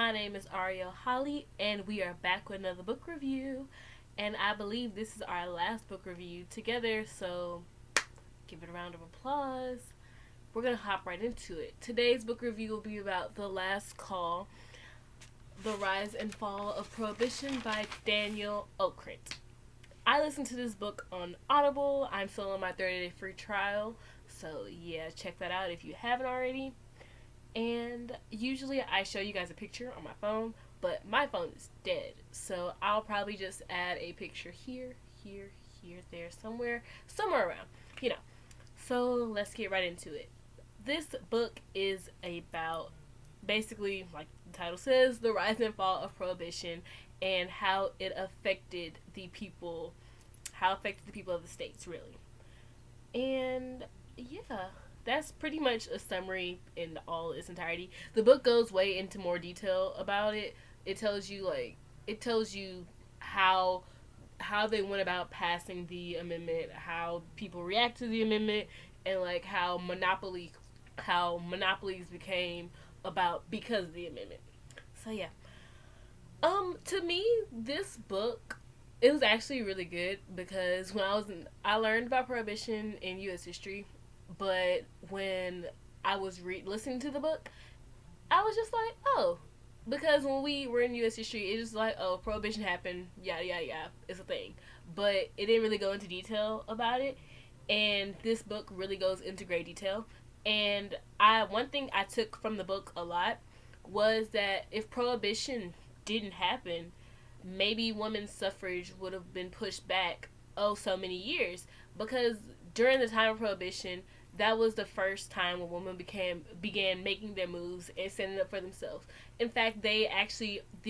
My name is Ariel Holly, and we are back with another book review. And I believe this is our last book review together, so give it a round of applause. We're gonna hop right into it. Today's book review will be about The Last Call, The Rise and Fall of Prohibition by Daniel Okrent. I listened to this book on Audible. I'm still on my 30-day free trial, so yeah, check that out if you haven't already. And usually I show you guys a picture on my phone, but my phone is dead. So I'll probably just add a picture here, there, somewhere around, you know. So let's get right into it. This book is about basically, like the title says, the rise and fall of prohibition and how it affected the people, of the states, really. And yeah, that's pretty much a summary in all its entirety. The book goes way into more detail about it. It tells you how they went about passing the amendment, how people react to the amendment, and like how monopolies became about because of the amendment. So yeah. To me, this book, it was actually really good because I learned about prohibition in U.S. history, but when I was listening to the book, I was just like, oh, because when we were in U.S. history, it was like, oh, prohibition happened, yada yada yada, it's a thing, but it didn't really go into detail about it, and this book really goes into great detail. And one thing I took from the book a lot was that if prohibition didn't happen, maybe women's suffrage would have been pushed back so many years, because during the time of prohibition, that was the first time when women began making their moves and standing up for themselves. In fact, the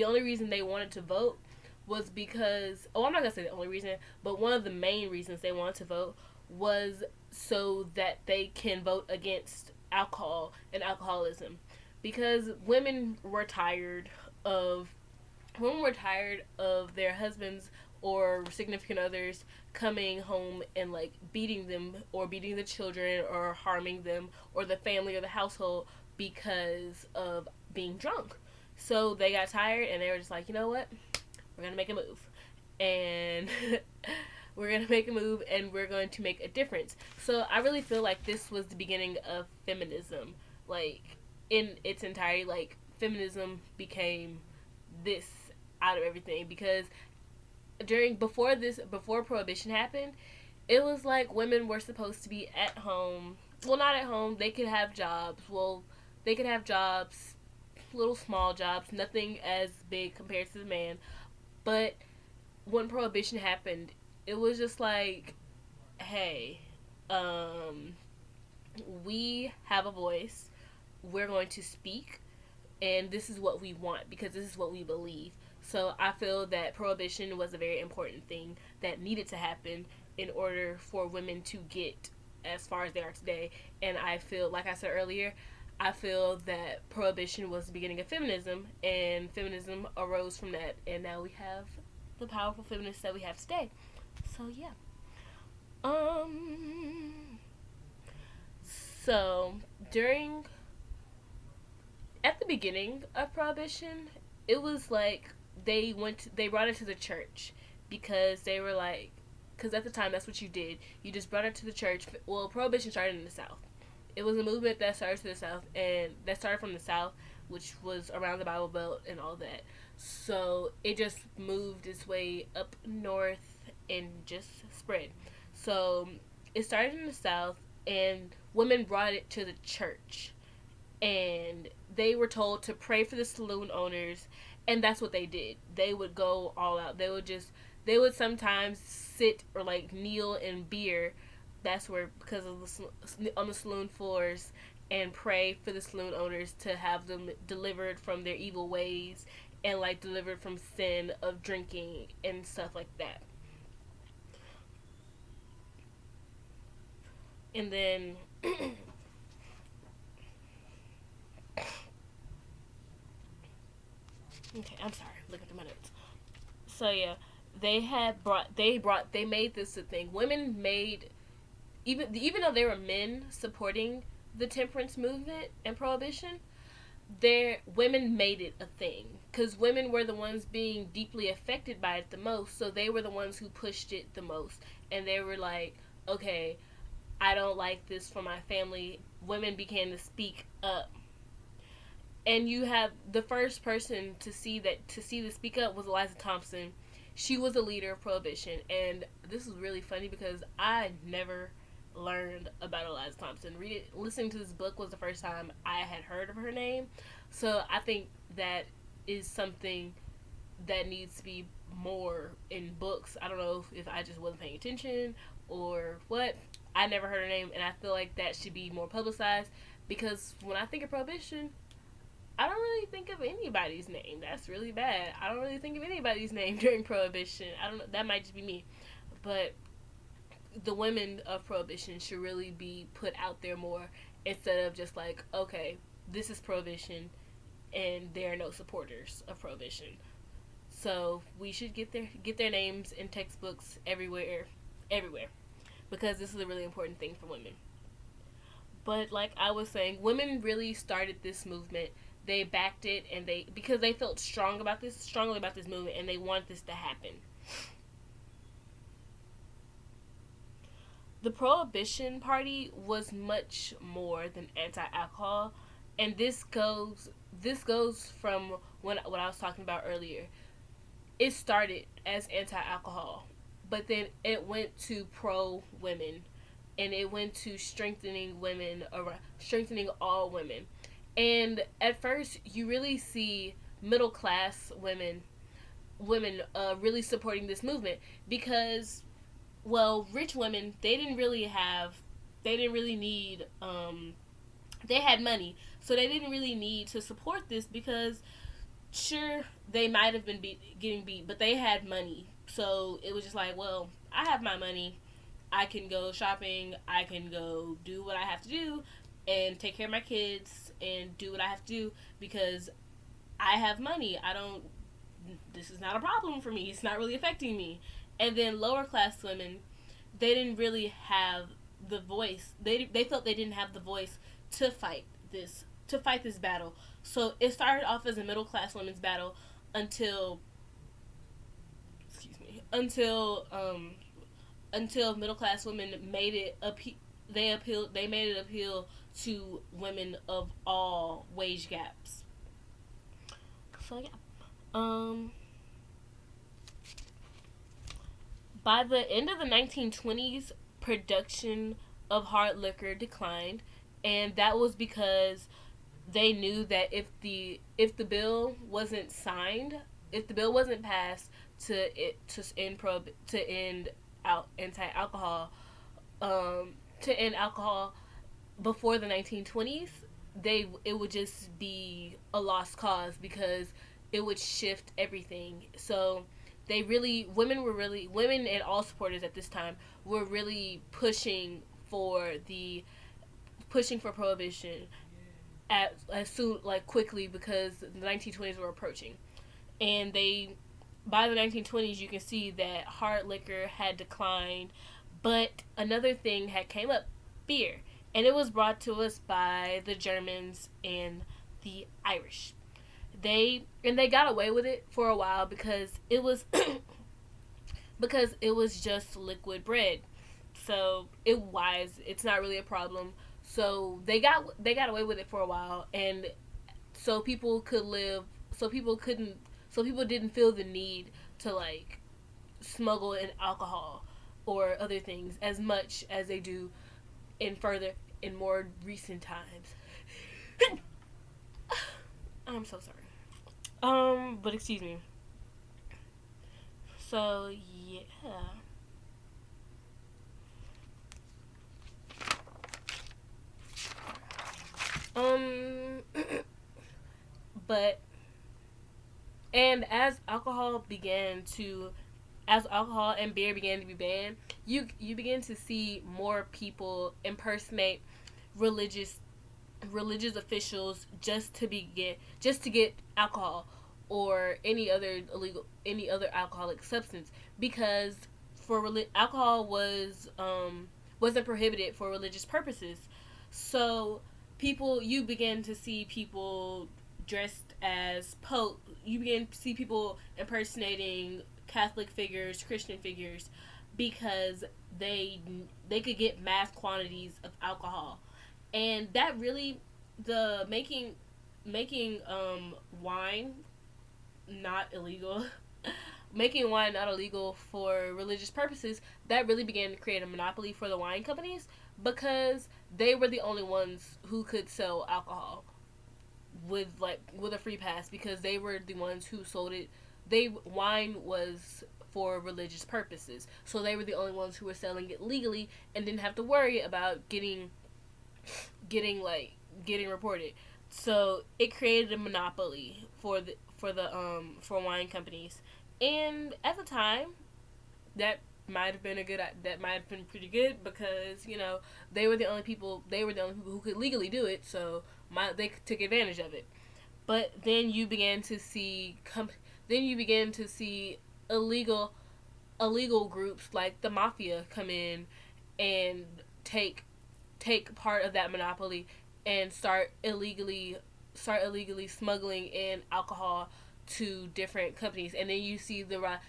only reason they wanted to vote was because, I'm not gonna say the only reason, but one of the main reasons they wanted to vote was so that they can vote against alcohol and alcoholism, because of women were tired of their husbands or significant others coming home and like beating them or beating the children or harming them or the family or the household because of being drunk. So they got tired and they were just like, you know what? We're going to make a move. And we're going to make a move and we're going to make a difference. So I really feel like this was the beginning of feminism. Like, in its entirety, like, feminism became this out of everything, because before prohibition happened, it was like women were supposed to be at home. Well, not at home. They could have jobs. Little small jobs, nothing as big compared to the man. But when prohibition happened, it was just like, hey, we have a voice. We're going to speak, and this is what we want because this is what we believe. So I feel that prohibition was a very important thing that needed to happen in order for women to get as far as they are today. And I feel, like I said earlier, I feel that prohibition was the beginning of feminism, and feminism arose from that, and now we have the powerful feminists that we have today. So yeah. Um. So during at the beginning of prohibition, it was like they brought it to the church, because they were like, because at the time that's what you did, you just brought it to the church. Well, prohibition started in the South. It was a movement that started to the South, and that started from the South, which was around the Bible Belt and all that. So it just moved its way up north and just spread. So it started in the South, and women brought it to the church, and they were told to pray for the saloon owners, and that's what they did. They would go all out. They would sometimes sit or like kneel in beer. That's where, because of on the saloon floors, and pray for the saloon owners to have them delivered from their evil ways, and like delivered from sin of drinking and stuff like that. And then okay, I'm sorry, look at my notes. So yeah, they made this a thing. Women made, even though there were men supporting the temperance movement and prohibition, women made it a thing because women were the ones being deeply affected by it the most, so they were the ones who pushed it the most, and they were like, okay, I don't like this for my family. Women began to speak up, and you have the first person to speak up was Eliza Thompson. She was a leader of Prohibition, and this is really funny because I never learned about Eliza Thompson. Listening to this book was the first time I had heard of her name. So I think that is something that needs to be more in books. I don't know if I just wasn't paying attention or what. I never heard her name, and I feel like that should be more publicized because when I think of Prohibition, I don't really think of anybody's name. That's really bad. I don't really think of anybody's name during Prohibition. I don't know. That might just be me. But the women of Prohibition should really be put out there more instead of just like, okay, this is Prohibition and there are no supporters of Prohibition. So we should get their names in textbooks everywhere, because this is a really important thing for women. But like I was saying, women really started this movement. They backed it, and because they felt strongly about this movement, and they wanted this to happen. The Prohibition Party was much more than anti-alcohol, and this goes from what I was talking about earlier. It started as anti-alcohol, but then it went to pro-women, and it went to strengthening all women. And at first, you really see middle class women really supporting this movement because, well, rich women they didn't really need they had money, so they didn't really need to support this because sure they might have been getting beat, but they had money, so it was just like, well, I have my money, I can go shopping, I can go do what I have to do and take care of my kids and do what I have to do because I have money. This is not a problem for me. It's not really affecting me. And then lower class women, they didn't really have the voice. They felt they didn't have the voice to fight this battle. So it started off as a middle class women's battle until middle class women made it they made it appeal to women of all wage gaps. So yeah. By the end of the 1920s, production of hard liquor declined, and that was because they knew that if the bill wasn't signed, if the bill wasn't passed to end anti-alcohol, to end alcohol before the 1920s, it would just be a lost cause because it would shift everything. So women and all supporters at this time were really pushing for prohibition quickly because the 1920s were approaching. And by the 1920s, you can see that hard liquor had declined, but another thing had came up, beer. And it was brought to us by the Germans and the Irish. They got away with it for a while because it was just liquid bread. So it's not really a problem. So they got away with it for a while, and so people didn't feel the need to like smuggle in alcohol or other things as much as they do in more recent times. I'm so sorry. But excuse me. So yeah. But and as alcohol and beer began to be banned, you begin to see more people impersonate religious officials just to get alcohol or any other alcoholic substance because alcohol wasn't prohibited for religious purposes. So you begin to see people dressed as Pope. You begin to see people impersonating Catholic figures, Christian figures, because they they could get mass quantities of alcohol, and that really the making wine not illegal. Making wine not illegal for religious purposes, that really began to create a monopoly for the wine companies because they were the only ones who could sell alcohol with a free pass because they were the ones who sold it. Wine was for religious purposes, so they were the only ones who were selling it legally and didn't have to worry about getting like getting reported. So it created a monopoly for wine companies, and at the time, that that might have been pretty good because they were the only people who could legally do it. So they took advantage of it. But then you began to see illegal groups like the mafia come in and take part of that monopoly and start illegally smuggling in alcohol to different companies, and then you see the rise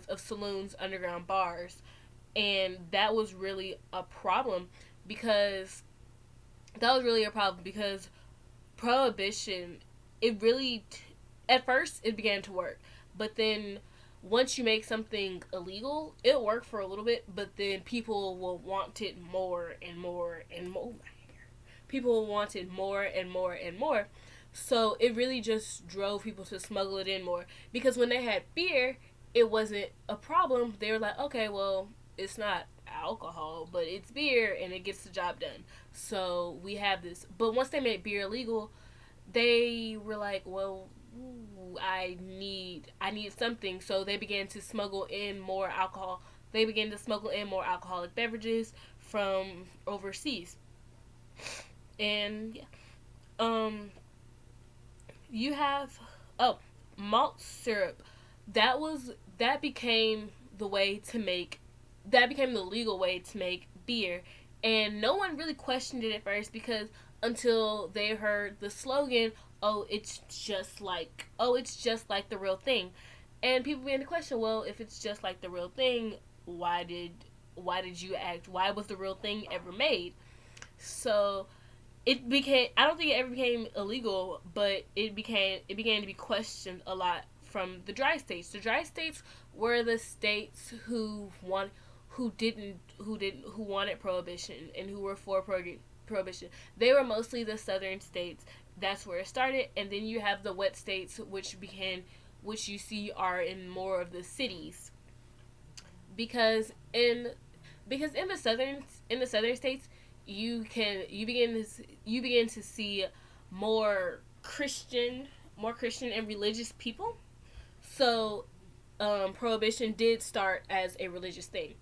of saloons, underground bars, and that was really a problem because prohibition, it really at first it began to work, but then once you make something illegal, it'll work for a little bit, but then people will want it more and more and more. People wanted more and more and more. So it really just drove people to smuggle it in more. Because when they had beer, it wasn't a problem. They were like, okay, well, it's not alcohol, but it's beer and it gets the job done. So we have this. But once they made beer illegal, they were like, well, I need something. So they began to smuggle in more alcohol. They began to smuggle in more alcoholic beverages from overseas. And yeah. You have malt syrup. That became the way to make that became the legal way to make beer, and no one really questioned it at first because until they heard the slogan, it's just like the real thing. And people began to question, well, if it's just like the real thing, why was the real thing ever made? So I don't think it ever became illegal, but it began to be questioned a lot from the dry states. The dry states were the states who wanted prohibition and who were for prohibition. They were mostly the southern states. That's where it started, and then you have the wet states, which you see are in more of the cities. Because in the southern states, you begin to see more Christian and religious people. So prohibition did start as a religious thing,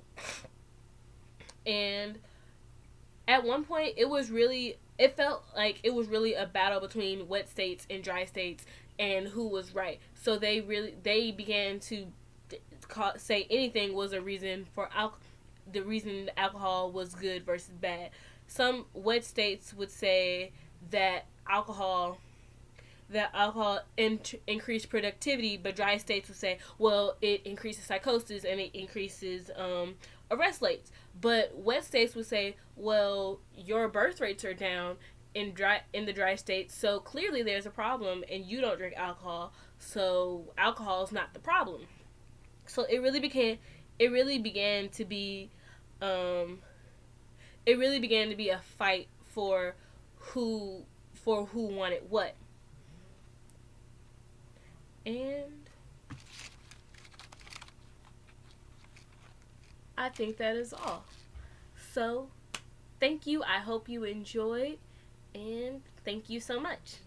and at one point it felt like it was really a battle between wet states and dry states and who was right. So they began to say anything was a reason for the reason alcohol was good versus bad. Some wet states would say that alcohol increased productivity, but dry states would say, well, it increases psychosis and it increases arrest rates. But wet states would say, well, your birth rates are down in the dry states, so clearly there's a problem, and you don't drink alcohol, so alcohol is not the problem. So it really began to be a fight for who wanted what. And I think that is all. So, thank you. I hope you enjoyed, and thank you so much.